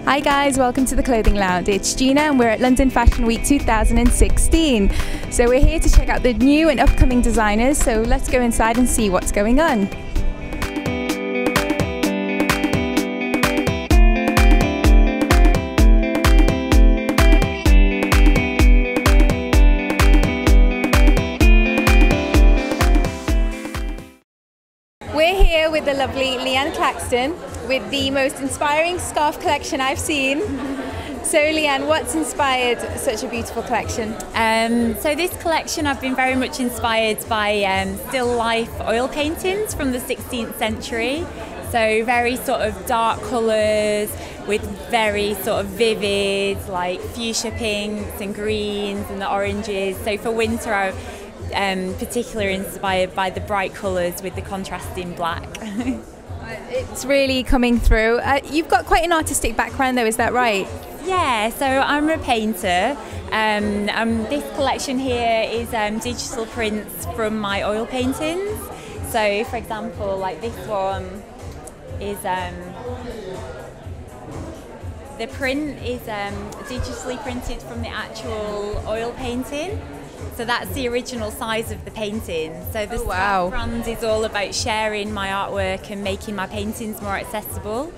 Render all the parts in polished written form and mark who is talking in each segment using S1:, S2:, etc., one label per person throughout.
S1: Hi guys, welcome to the Clothing Lounge. It's Gina and we're at London Fashion Week 2016. So we're here to check out the new and upcoming designers, so let's go inside and see what's going on. We're here with the lovely Leanne Claxton with the most inspiring scarf collection I've seen. So Leanne, what's inspired such a beautiful collection?
S2: So this collection I've been very much inspired by still life oil paintings from the 16th century. So very sort of dark colours with very sort of vivid like fuchsia pinks and greens and the oranges. So for winter I'm particularly inspired by the bright colours with the contrasting black.
S1: It's really coming through. You've got quite an artistic background though, is that right?
S2: Yeah, so I'm a painter. This collection here is digital prints from my oil paintings. So for example, like this one is, the print is digitally printed from the actual oil painting. So that's the original size of the painting. So the brand is all about sharing my artwork and making my paintings more accessible.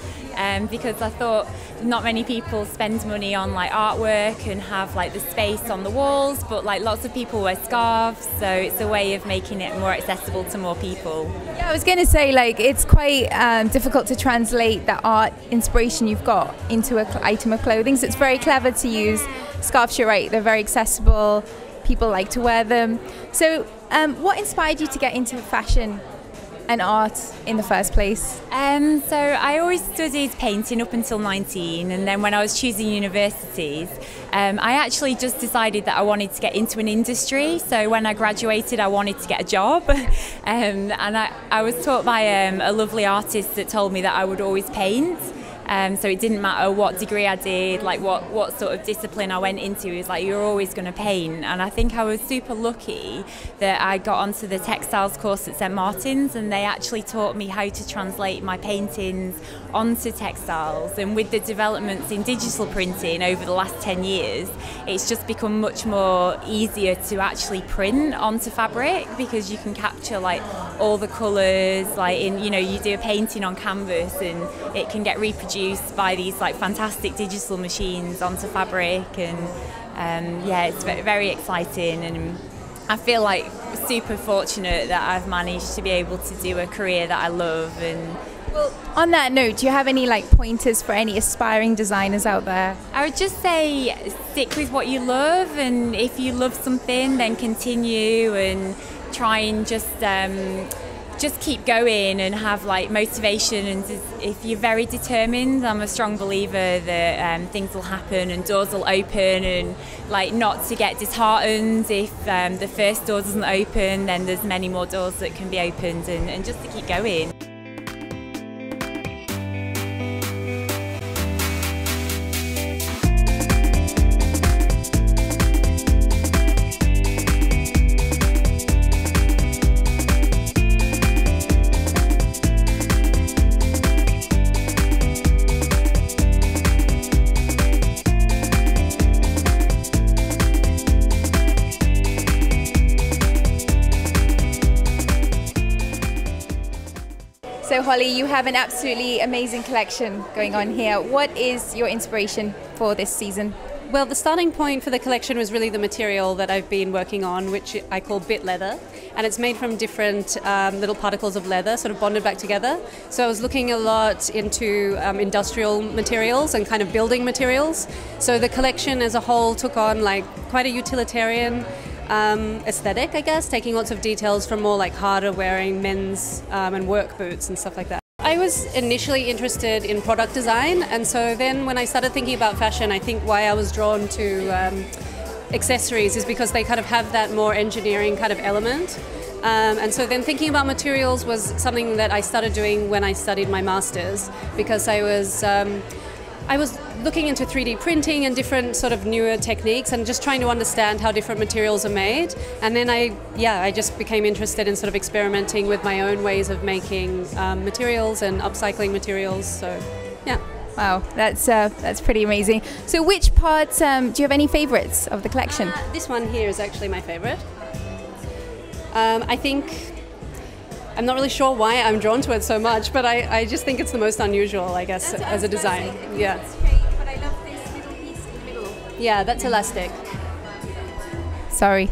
S2: Because I thought not many people spend money on like artwork and have like the space on the walls, but like lots of people wear scarves, so it's a way of making it more accessible to more people.
S1: Yeah, I was going to say like it's quite difficult to translate that art inspiration you've got into an item of clothing. So it's very clever to use scarves. You're right; they're very accessible. People like to wear them. So what inspired you to get into fashion and art in the first place?
S2: So I always studied painting up until 19, and then when I was choosing universities, I actually just decided that I wanted to get into an industry. So when I graduated, I wanted to get a job. And I was taught by a lovely artist that told me that I would always paint. So it didn't matter what degree I did, like what sort of discipline I went into, it was like you're always going to paint. And I think I was super lucky that I got onto the textiles course at St Martin's, and they actually taught me how to translate my paintings onto textiles. And with the developments in digital printing over the last 10 years, it's just become much more easier to actually print onto fabric, because you can capture like all the colours, like you do a painting on canvas and it can get reproduced by these like fantastic digital machines onto fabric, and yeah, it's very exciting, and I feel like super fortunate that I've managed to be able to do a career that I love. And
S1: well, on that note, do you have any like pointers for any aspiring designers out there?
S2: I would just say stick with what you love, and if you love something then continue and try and just keep going and have like motivation. And if you're very determined, I'm a strong believer that things will happen and doors will open, and like not to get disheartened if the first door doesn't open, then there's many more doors that can be opened, and just to keep going.
S1: So Holly, you have an absolutely amazing collection going on here. What is your inspiration for this season?
S3: Well, the starting point for the collection was really the material that I've been working on, which I call bit leather, and it's made from different little particles of leather sort of bonded back together. So I was looking a lot into industrial materials and kind of building materials. So the collection as a whole took on like quite a utilitarian aesthetic, I guess, taking lots of details from more like harder wearing men's and work boots and stuff like that. I was initially interested in product design, and so then when I started thinking about fashion, I think why I was drawn to accessories is because they kind of have that more engineering kind of element. And so then thinking about materials was something that I started doing when I studied my master's, because I was looking into 3D printing and different sort of newer techniques and just trying to understand how different materials are made. And then I just became interested in sort of experimenting with my own ways of making materials and upcycling materials. So, yeah.
S1: Wow, that's pretty amazing. So which parts, do you have any favorites of the collection?
S3: This one here is actually my favorite. I think, I'm not really sure why I'm drawn to it so much, but I just think it's the most unusual, I guess, as a design. Yeah.
S1: But I love this little piece in the middle.
S3: Yeah, that's elastic.
S1: Sorry.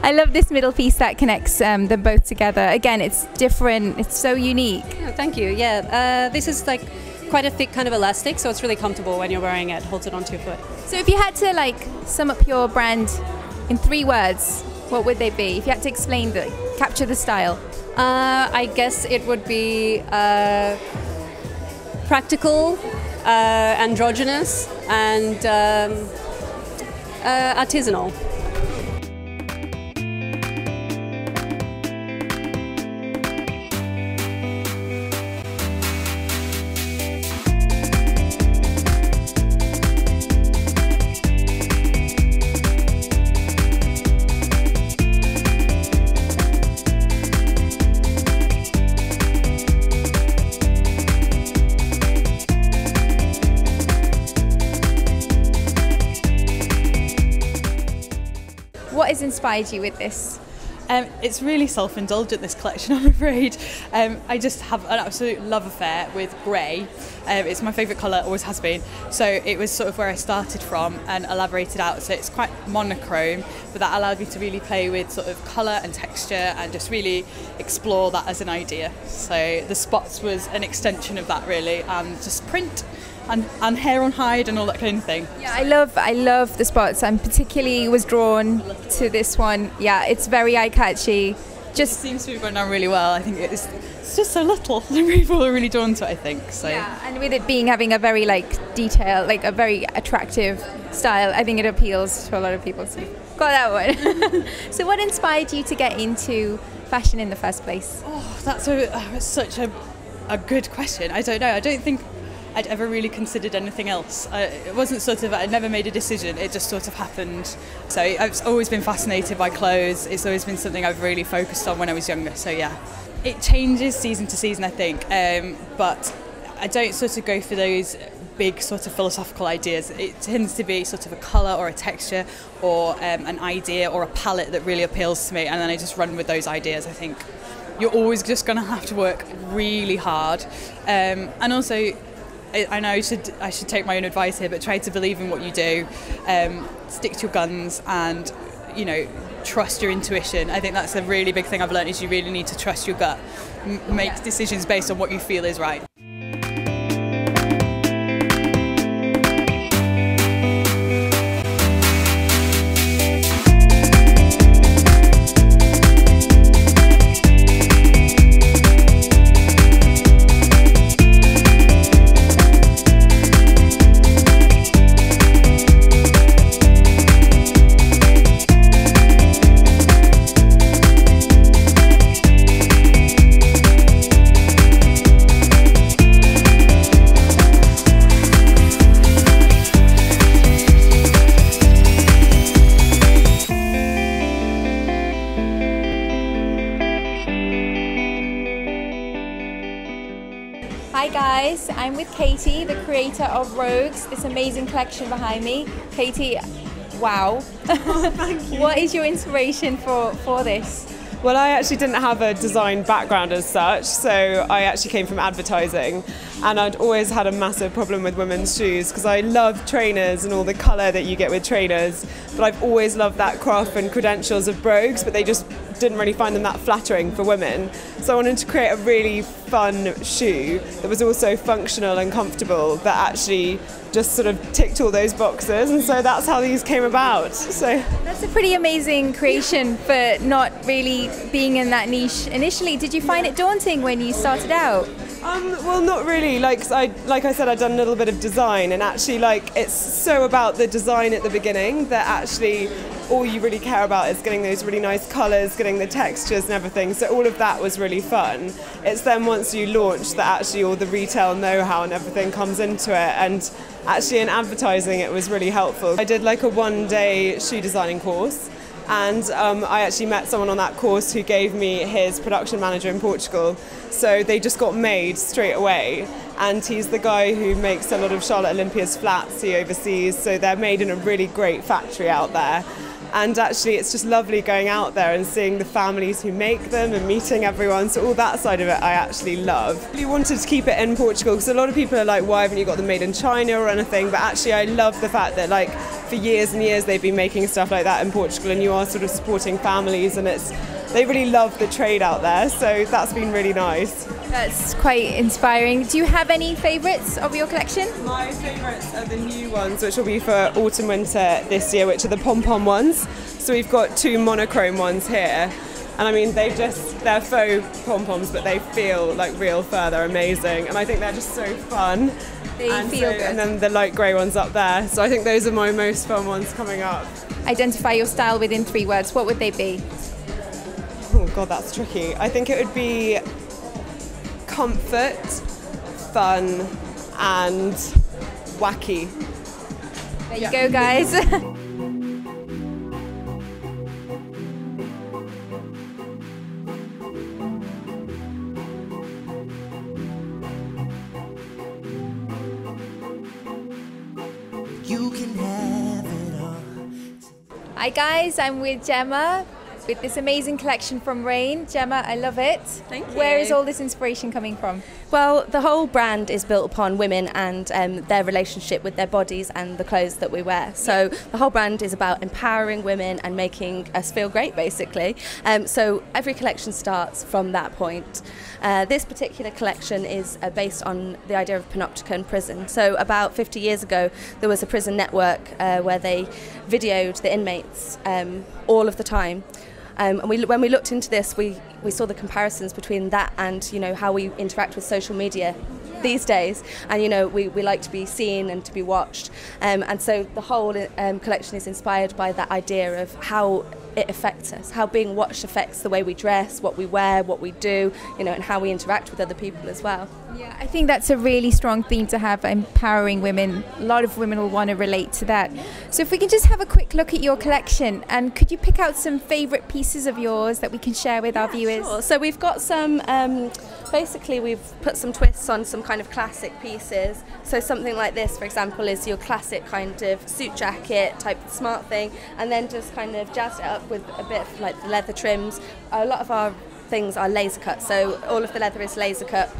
S1: I love this middle piece that connects them both together. Again, it's different, it's so unique.
S3: Oh, thank you. Yeah, this is like quite a thick kind of elastic, so it's really comfortable when you're wearing it, holds it onto your foot.
S1: So if you had to like sum up your brand in 3 words, what would they be? If you had to explain capture the style.
S3: I guess it would be practical, androgynous, and artisanal.
S1: What has inspired you with this?
S4: It's really self-indulgent, this collection, I'm afraid. I just have an absolute love affair with grey. It's my favourite colour, always has been. So it was sort of where I started from and elaborated out. So it's quite monochrome, but that allowed me to really play with sort of colour and texture and just really explore that as an idea. So the spots was an extension of that really, and just print and hair on hide and all that kind of thing.
S1: Yeah, I love the spots. I particularly was drawn to this one. Yeah, it's very eye-catchy.
S4: Just seems to be going down really well. I think it's just so little. People are really drawn to it, I think. So
S1: yeah, and with it having a very like detail, like a very attractive style, I think it appeals to a lot of people. So you've got that one. So what inspired you to get into fashion in the first place?
S4: Oh, that's such a good question. I don't know. I don't think I'd ever really considered anything else. It wasn't sort of, I never made a decision, it just sort of happened. So I've always been fascinated by clothes, it's always been something I've really focused on when I was younger, so yeah. It changes season to season, I think, but I don't sort of go for those big sort of philosophical ideas. It tends to be sort of a colour or a texture or an idea or a palette that really appeals to me, and then I just run with those ideas, I think. You're always just going to have to work really hard, and also I know I should take my own advice here, but try to believe in what you do, stick to your guns, and trust your intuition. I think that's a really big thing I've learned, is you really need to trust your gut, make decisions based on what you feel is right.
S1: Hi guys, I'm with Katie, the creator of Rogues, this amazing collection behind me. Katie, wow.
S5: Oh, thank you.
S1: What is your inspiration for this?
S5: Well, I actually didn't have a design background as such, so I actually came from advertising, and I'd always had a massive problem with women's shoes because I love trainers and all the colour that you get with trainers, but I've always loved that craft and credentials of brogues, but they just didn't really find them that flattering for women. So I wanted to create a really fun shoe that was also functional and comfortable, that actually just sort of ticked all those boxes, and so that's how these came about. So
S1: that's a pretty amazing creation for not really being in that niche initially. Did you find it daunting when you started out?
S5: Well, not really. Like I said, I'd done a little bit of design, and actually, it's so about the design at the beginning that actually all you really care about is getting those really nice colours, getting the textures and everything. So all of that was really fun. It's then once you launch that actually all the retail know-how and everything comes into it. And actually in advertising, it was really helpful. I did like a one-day shoe designing course, And I actually met someone on that course who gave me his production manager in Portugal. So they just got made straight away. And he's the guy who makes a lot of Charlotte Olympia's flats he oversees. So they're made in a really great factory out there. And actually it's just lovely going out there and seeing the families who make them and meeting everyone. So all that side of it I actually love. I really wanted to keep it in Portugal because a lot of people are like, why haven't you got them made in China or anything? But actually I love the fact that like for years and years they've been making stuff like that in Portugal, and you are sort of supporting families, and they really love the trade out there. So that's been really nice.
S1: That's quite inspiring. Do you have any favourites of your collection?
S5: My favourites are the new ones, which will be for autumn winter this year, which are the pom-pom ones. So we've got 2 monochrome ones here, and I mean they're faux pom-poms, but they feel like real fur. They're amazing, and I think they're just so fun.
S1: They feel good.
S5: And then the light grey ones up there. So I think those are my most fun ones coming up.
S1: Identify your style within 3 words. What would they be?
S5: Oh God, that's tricky. I think it would be comfort, fun, and wacky.
S1: There you go, guys.
S6: You can have it all.
S1: Hi guys, I'm with Gemma with this amazing collection from Rain. Gemma, I love it.
S7: Thank you.
S1: Where is all this inspiration coming from?
S7: Well, the whole brand is built upon women and their relationship with their bodies and the clothes that we wear. So the whole brand is about empowering women and making us feel great, basically. So every collection starts from that point. This particular collection is based on the idea of panopticon prison. So about 50 years ago, there was a prison network where they videoed the inmates all of the time. And when we looked into this, we saw the comparisons between that and how we interact with social media these days. And we like to be seen and to be watched. And so the whole collection is inspired by that idea of how it affects us, how being watched affects the way we dress, what we wear, what we do, and how we interact with other people as well.
S1: Yeah, I think that's a really strong theme to have, empowering women. A lot of women will want to relate to that. So if we can just have a quick look at your collection, and could you pick out some favourite pieces of yours that we can share with our viewers?
S7: Sure. So we've got some, basically we've put some twists on some kind of classic pieces. So something like this, for example, is your classic kind of suit jacket type smart thing, and then just kind of jazzed it up with a bit of like the leather trims. A lot of our things are laser cut, so all of the leather is laser cut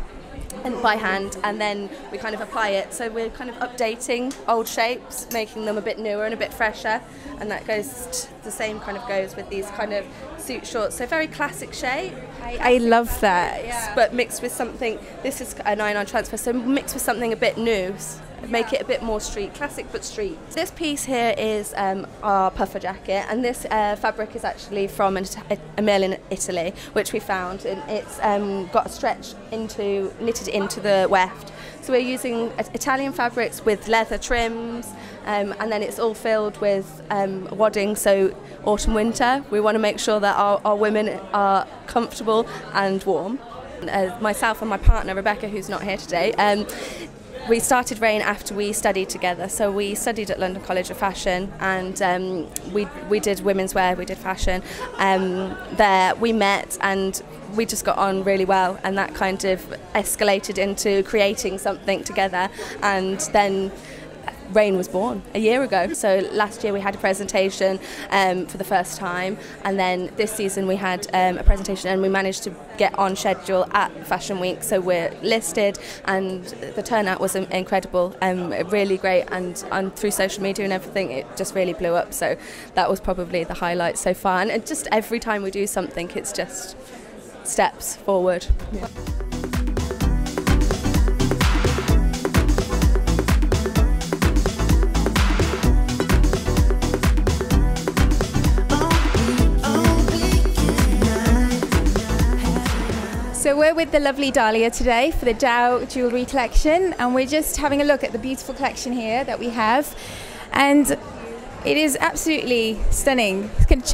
S7: and by hand, and then we kind of apply it. So we're kind of updating old shapes, making them a bit newer and a bit fresher, and that goes the same kind of goes with these kind of suit shorts. So very classic shape.
S1: I love that.
S7: Yeah. But mixed with something, this is a 9-on transfer, so mixed with something a bit new. Make it a bit more street, classic but street. This piece here is our puffer jacket, and this fabric is actually from a mill in Italy, which we found, and it's got a stretch knitted into the weft. So we're using Italian fabrics with leather trims, and then it's all filled with wadding, so autumn winter. We want to make sure that our women are comfortable and warm. Myself and my partner Rebecca, who's not here today, we started Rain after we studied together. So we studied at London College of Fashion, and we did women's wear, we did fashion. There we met and we just got on really well, and that kind of escalated into creating something together, and then Rain was born a year ago. So last year we had a presentation for the first time, and then this season we had a presentation, and we managed to get on schedule at Fashion Week, so we're listed, and the turnout was incredible, really great, and through social media and everything it just really blew up. So that was probably the highlight so far, and just every time we do something it's just steps forward. Yeah.
S1: So we're with the lovely Dahlia today for the Dow Jewellery Collection, and we're just having a look at the beautiful collection here that we have. And It is absolutely stunning.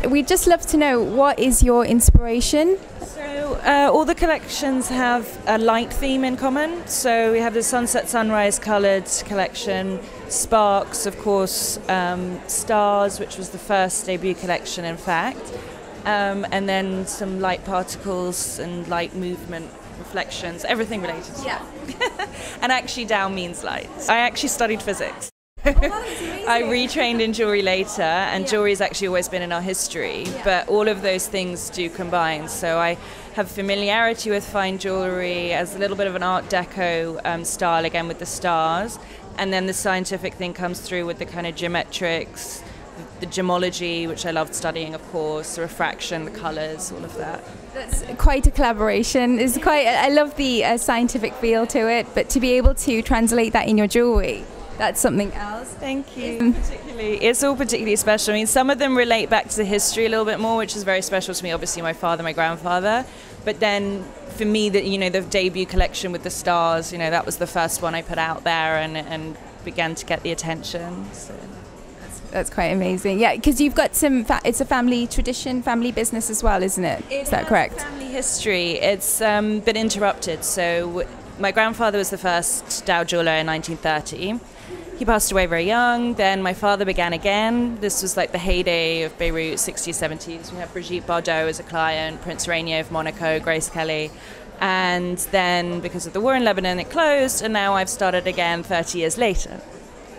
S1: We'd just love to know, what is your inspiration?
S8: So all the collections have a light theme in common. So we have the Sunset Sunrise coloured collection, Sparks, of course, Stars, which was the first debut collection, in fact, and then some light particles and light movement reflections, everything related to that. And actually Tao means light. I actually studied physics. I retrained in jewellery later, and jewellery has actually always been in our history, but all of those things do combine. So I have familiarity with fine jewellery as a little bit of an Art Deco style, again with the stars, and then the scientific thing comes through with the kind of geometrics, the gemology, which I loved studying, of course, the refraction, the colours, all of that.
S1: That's quite a collaboration. I love the scientific feel to it, but to be able to translate that in your jewellery, that's something else.
S8: Thank you. It's all particularly special. I mean, some of them relate back to the history a little bit more, which is very special to me. Obviously, my father, my grandfather. But then, for me, the debut collection with the stars, that was the first one I put out there and began to get the attention. So.
S1: That's quite amazing. Yeah, because you've got it's a family tradition, family business as well, isn't it? Is that correct?
S8: Family history. It's been interrupted. So my grandfather was the first Tao jeweler in 1930. He passed away very young. Then my father began again. This was like the heyday of Beirut, 60s, 70s. We had Brigitte Bardot as a client, Prince Rainier of Monaco, Grace Kelly. And then because of the war in Lebanon, it closed. And now I've started again 30 years later.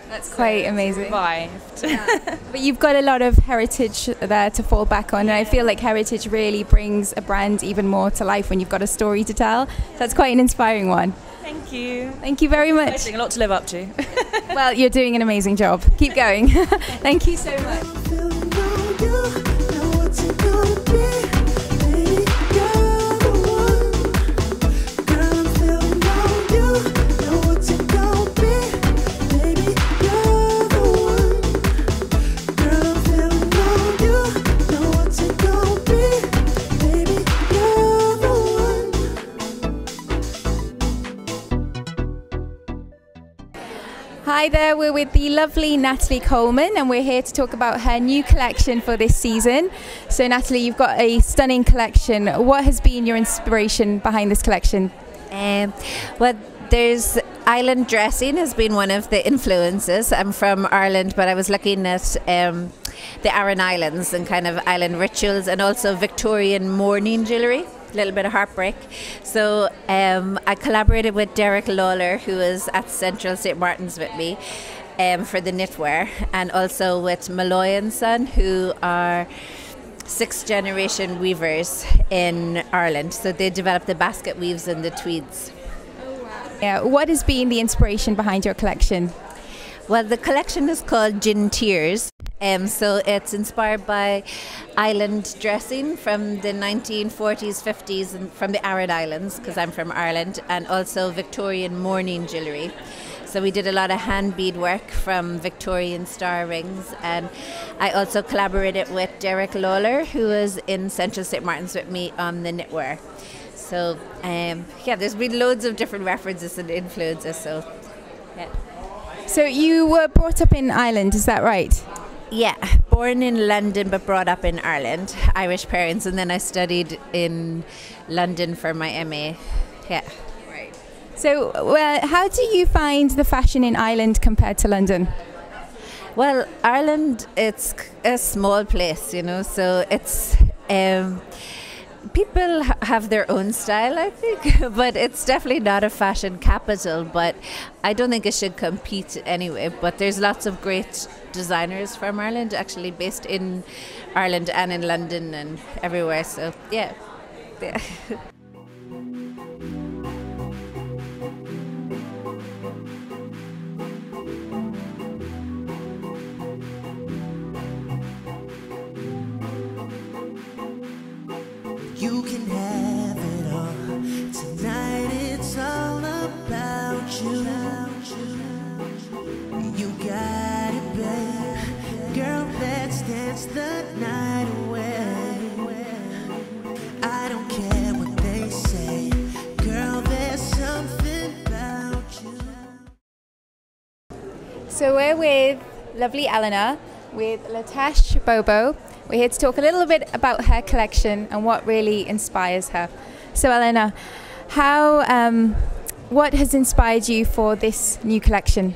S1: That's quite amazing.
S8: Survived.
S1: Yeah. But you've got a lot of heritage there to fall back on, and I feel like heritage really brings a brand even more to life when you've got a story to tell. So that's quite an inspiring one.
S8: Thank you.
S1: Thank you very much.
S8: Exciting, a lot to live up to.
S1: Well, you're doing an amazing job. Keep going. Thank you so much. Hi there, we're with the lovely Natalie Coleman, and we're here to talk about her new collection for this season. So Natalie, you've got a stunning collection. What has been your inspiration behind this collection?
S9: Well, there's island dressing has been one of the influences. I'm from Ireland, but I was looking at the Aran Islands and kind of island rituals, and also Victorian mourning jewellery. A little bit of heartbreak. So I collaborated with Derek Lawler, who was at Central St. Martin's with me for the knitwear, and also with Malloy and Son, who are 6th generation weavers in Ireland. So they developed the basket weaves and the tweeds.
S1: Oh, wow. Yeah. What has been the inspiration behind your collection?
S9: Well, the collection is called Gin Tears. So it's inspired by island dressing from the 1940s, 50s, and from the Aran Islands, because I'm from Ireland, and also Victorian mourning jewellery. So we did a lot of hand bead work from Victorian star rings, and I also collaborated with Derek Lawler, who was in Central St. Martin's with me on the knitwear. So yeah, there's been loads of different references and influences. So yeah.
S1: So you were brought up in Ireland, is that right?
S9: Yeah, born in London but brought up in Ireland, Irish parents, and then I studied in London for my MA. Yeah.
S1: Right. So, how do you find the fashion in Ireland compared to London?
S9: Well, Ireland, it's a small place, so it's people have their own style, I think, but it's definitely not a fashion capital, but I don't think it should compete anyway. But there's lots of great designers from Ireland, actually based in Ireland and in London and everywhere, so yeah.
S6: You can have it all. Tonight it's all about you. You got it, babe. Girl, let's dance the night away. I don't care what they say. Girl, there's something about you.
S1: So we're with lovely Eleanor, with Latesh Bobo. We're here to talk a little bit about her collection and what really inspires her. So Elena, what has inspired you for this new collection?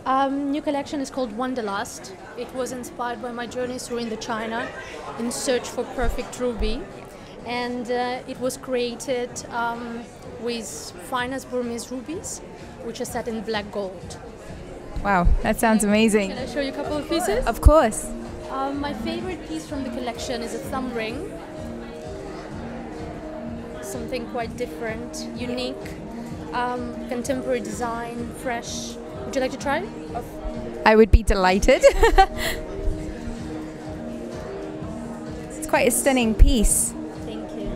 S10: New collection is called Wanderlust. It was inspired by my journey through Indochina in search for perfect ruby, and it was created with finest Burmese rubies, which are set in black gold.
S1: Wow, that sounds amazing.
S10: Can I show you a couple of pieces?
S1: Of course.
S10: My favorite piece from the collection is a thumb ring. Something quite different, unique, contemporary design, fresh. Would you like to try?
S1: I would be delighted. It's quite a stunning piece.
S10: Thank you.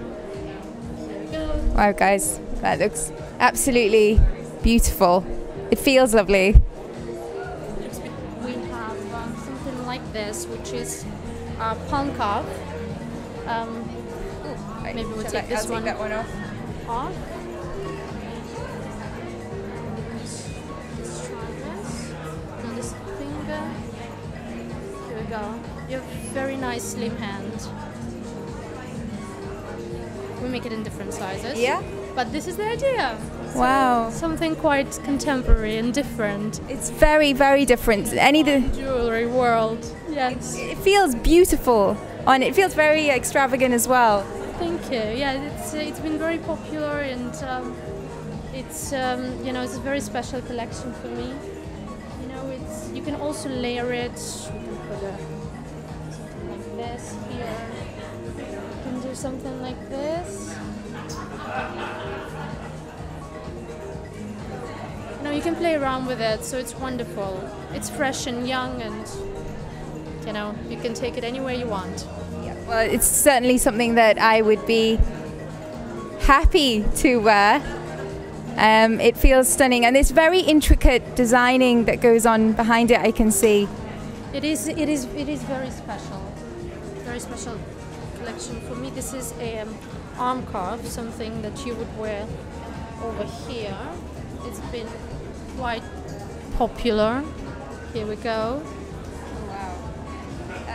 S10: Here we go.
S1: Wow, guys, that looks absolutely beautiful. It feels lovely.
S10: We have something like this, which is palm carve. Maybe we'll take this one.
S1: That one off.
S10: Off. This finger. Here we go. You have a very nice slim hand. We make it in different sizes.
S1: Yeah.
S10: But this is the idea.
S1: Wow.
S10: Something quite contemporary and different.
S1: It's very, very different.
S10: Jewelry world. Yes.
S1: It feels beautiful, and it feels very extravagant as well.
S10: Thank you. Yeah, it's been very popular, and it's it's a very special collection for me. You can also layer it. You can put something like this here. You can do something like this. You can play around with it, so it's wonderful. It's fresh and young, and you can take it anywhere you want.
S1: Yeah. Well, it's certainly something that I would be happy to wear. It feels stunning, and there's very intricate designing that goes on behind it. I can see.
S10: It is very special. Very special collection for me. This is a arm carve, something that you would wear over here. It's been quite popular. Here we go.
S1: Wow.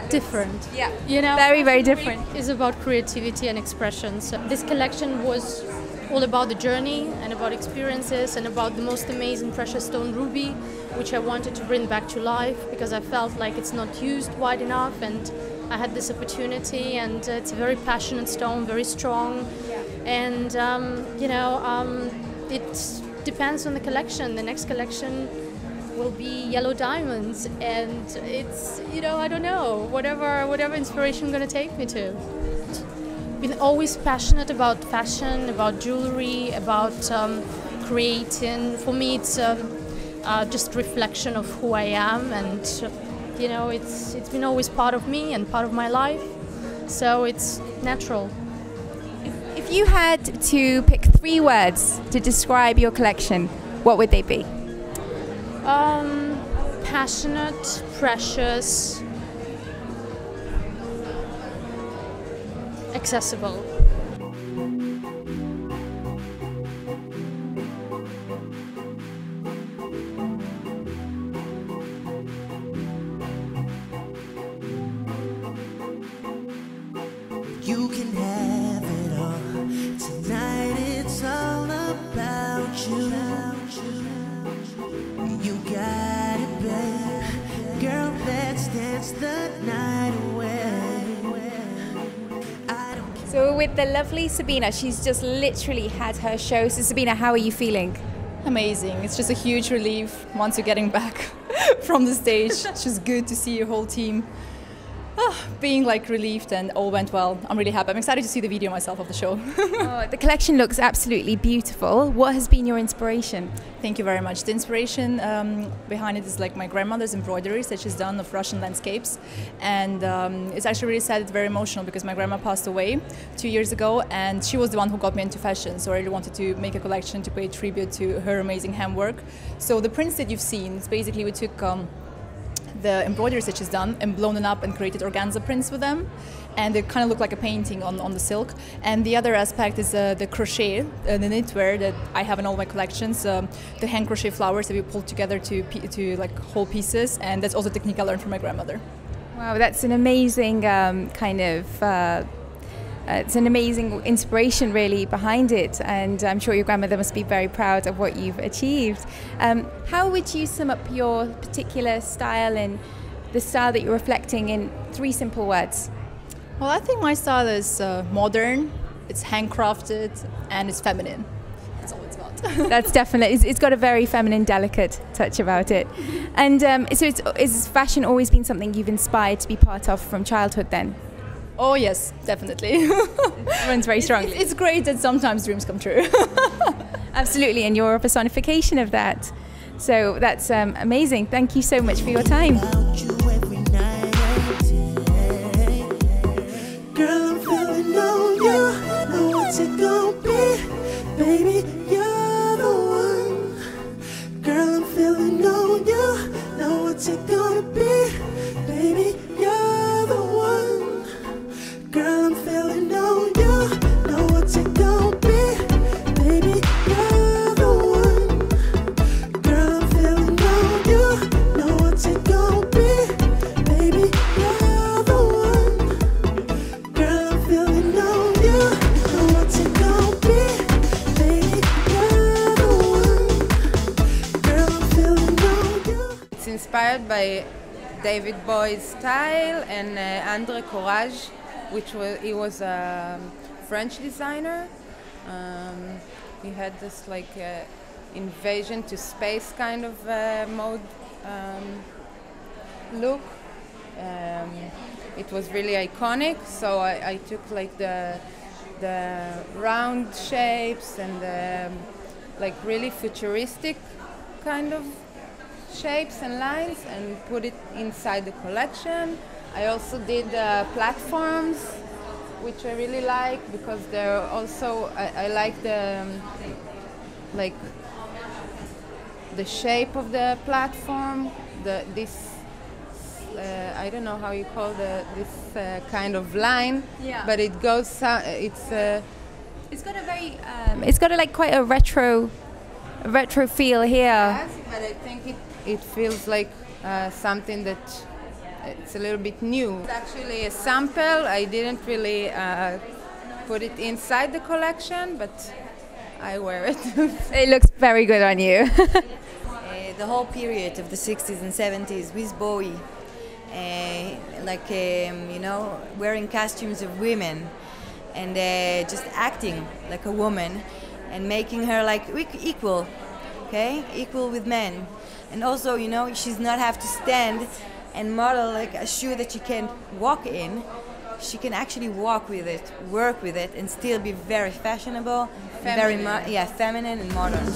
S10: Different.
S1: Yeah. Very, very different.
S10: It's about creativity and expression. So this collection was all about the journey and about experiences and about the most amazing precious stone ruby, which I wanted to bring back to life because I felt like it's not used wide enough, and I had this opportunity, and it's a very passionate stone, very strong, and it depends on the collection. The next collection will be yellow diamonds, and it's I don't know, whatever inspiration going to take me to. Been always passionate about fashion, about jewelry, about creating. For me, it's just reflection of who I am, and it's been always part of me and part of my life, so it's natural.
S1: If you had to pick 3 words to describe your collection, what would they be?
S10: Passionate, precious, accessible.
S6: You can have it all. Tonight it's all about you. You got it, babe. Girl, let's dance the night away.
S1: So with the lovely Sabina, she's just literally had her show. So Sabina, how are you feeling?
S11: Amazing. It's just a huge relief once you're getting back from the stage. It's just good to see your whole team being relieved, and all went well. I'm really happy. I'm excited to see the video myself of the show.
S1: The collection looks absolutely beautiful. What has been your inspiration?
S11: Thank you very much. The inspiration behind it is my grandmother's embroideries that she's done of Russian landscapes, and it's actually really sad. It's very emotional because my grandma passed away 2 years ago, and she was the one who got me into fashion, so I really wanted to make a collection to pay tribute to her amazing handwork. So the prints that you've seen, it's basically we took the embroideries that she's done and blown them up and created organza prints with them. And they kind of look like a painting on the silk. And the other aspect is the crochet, the knitwear that I have in all my collections, the hand crochet flowers that we pull together to like whole pieces, and that's also a technique I learned from my grandmother.
S1: Wow, that's an amazing it's an amazing inspiration really behind it, and I'm sure your grandmother must be very proud of what you've achieved. How would you sum up your particular style and the style that you're reflecting in 3 simple words?
S11: Well, I think my style is modern, it's handcrafted, and it's feminine. That's all it's got.
S1: That's definitely, it's got a very feminine, delicate touch about it. And so is fashion always been something you've inspired to be part of from childhood then?
S11: Oh yes, definitely.
S1: It runs very strongly.
S11: It's great that sometimes dreams come true.
S1: Absolutely, and you're a personification of that. So that's amazing. Thank you so much for your time.
S6: Girl, I'm feeling on you. Know what's it gonna be? Baby, you're the one. Girl, I'm feeling on you. Know what's it gonna be? Baby, you're the one. Girl, I'm feeling on you. Know what's it gonna be? Baby, you're the one. Girl, I'm feeling on you. Know what's it gonna be? Baby, you're the one. Girl, I'm feeling on you. Know what's it gonna be? Baby, you're the one. Girl, I'm feeling on you.
S12: It's inspired by David Bowie's style and André Courage, he was a French designer. He had this like invasion to space kind of mode look. It was really iconic, so I took like the round shapes and the like really futuristic kind of shapes and lines and put it inside the collection. I also did platforms, which I really like because they're also I like the like the shape of the platform. I don't know how you call this kind of line,
S1: yeah.
S12: But it goes. It's
S1: got a very it's got a like quite a retro feel here.
S12: Yes, but I think it feels like something that. It's a little bit new. It's actually a sample. I didn't really put it inside the collection, but I wear it.
S1: It looks very good on you.
S13: The whole period of the 60s and 70s with Bowie, you know, wearing costumes of women and just acting like a woman and making her like equal, okay, equal with men. And also, you know, she's not have to stand and model like a shoe that she can walk in. She can actually walk with it, work with it, and still be very fashionable, feminine. Feminine and modern.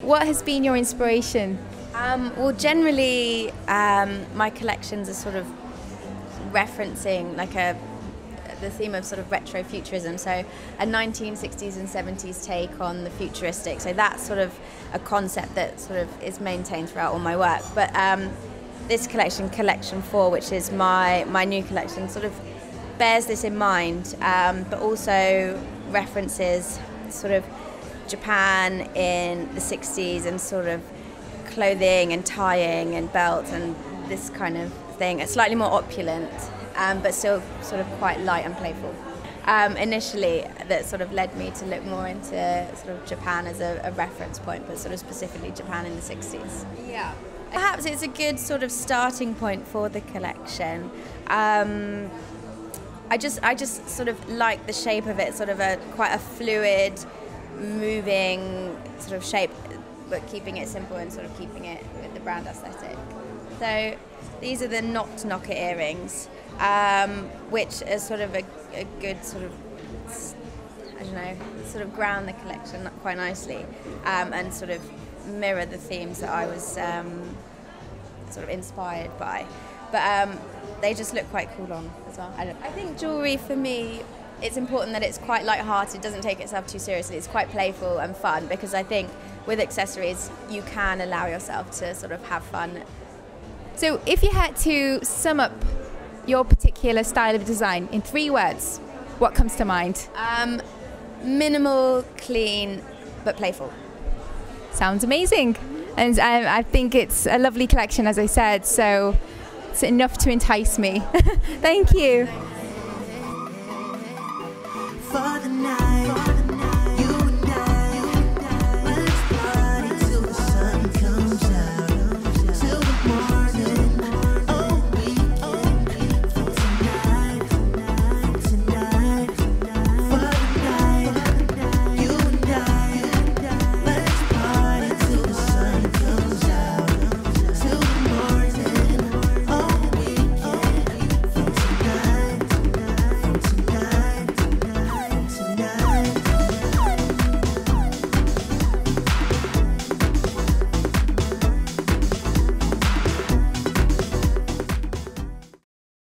S1: What has been your inspiration?
S14: Well, generally, my collections are sort of referencing like the theme of sort of retrofuturism, so a 1960s and 70s take on the futuristic. So that's sort of a concept that sort of is maintained throughout all my work. But this collection, Collection 4, which is my new collection, sort of bears this in mind, but also references sort of Japan in the 60s and sort of clothing and tying and belts and this kind of thing. It's slightly more opulent, but still sort of quite light and playful. Initially, that sort of led me to look more into sort of Japan as a reference point, but sort of specifically Japan in the 60s.
S1: Yeah.
S14: Perhaps it's a good sort of starting point for the collection. I just sort of like the shape of it, sort of quite a fluid, moving sort of shape, but keeping it simple and sort of keeping it with the brand aesthetic. So these are the knocker earrings, which is sort of a good sort of I don't know, sort of ground the collection quite nicely, and sort of mirror the themes that I was sort of inspired by. But they just look quite cool on as well. I think jewellery for me, it's important that it's quite light-hearted, doesn't take itself too seriously. It's quite playful and fun, because I think with accessories you can allow yourself to sort of have fun.
S1: So if you had to sum up your particular style of design in 3 words, what comes to mind?
S14: Minimal, clean, but playful.
S1: Sounds amazing. And I think it's a lovely collection, as I said, so it's enough to entice me. Thank you.
S6: For the night.